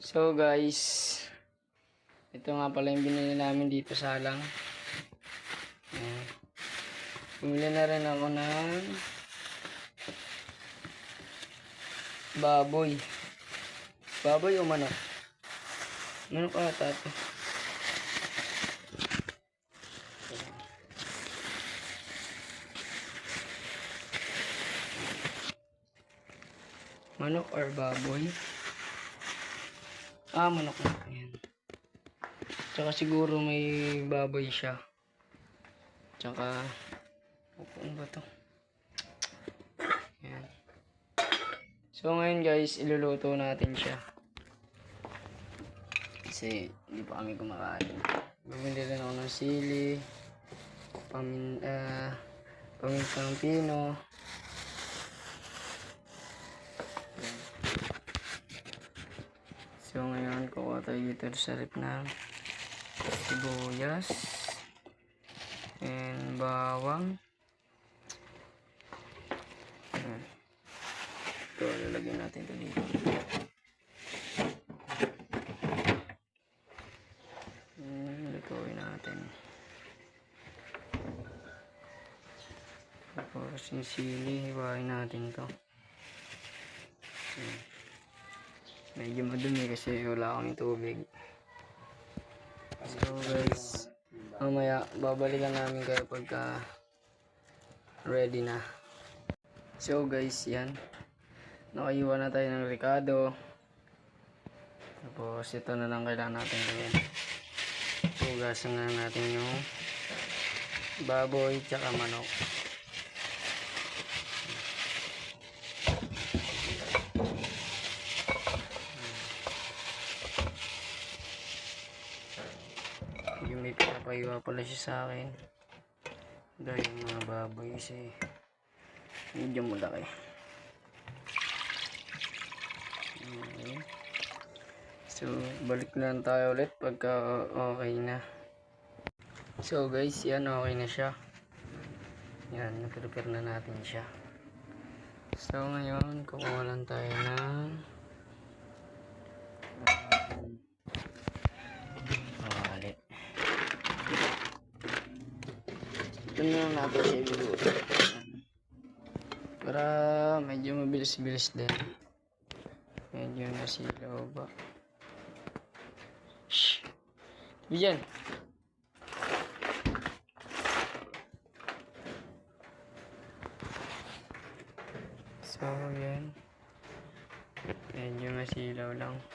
So guys, ito nga pala yung binili namin dito sa Alang. Ayan. Bumili na rin ako ng baboy. Baboy o manok? Manok ata ito. Manok or baboy? Manok na. Ayan. Tsaka siguro may baboy siya. Tsaka, ano ba to? Ayan. So ngayon guys, iluluto natin siya. Kasi hindi pa kami kumakain. Bumili rin ako ng sili, pamintang pino. So ngayon, kukuha tayo dito sa rip ng sibuyas and bawang. Ayan. Ito, lalagyan natin ito dito. Lutuin natin. Tapos yung sili, hiwain natin ito. Medyo madumi kasi wala kaming tubig. So guys, mamaya babalikan namin kayo pagka ready na. So guys, yan. Nakaiwan na tayo ng ricado. Tapos ito na lang kailangan natin gawin. Hugasan na natin yung baboy tsaka manok. Yung may pinapaiwa pala siya sa akin dahil yung mga baboy kasi medyo malaki. Okay. So balik lang tayo ulit pagka okay na. So guys, yan, okay na siya. Yan, na-prepare na natin siya. So ngayon, kukuha lang tayo ng kawali. Ito na lang natin siya iluluto para medyo mabilis-bilis din. Medyo nasilaw ba? Shhh! Diyan!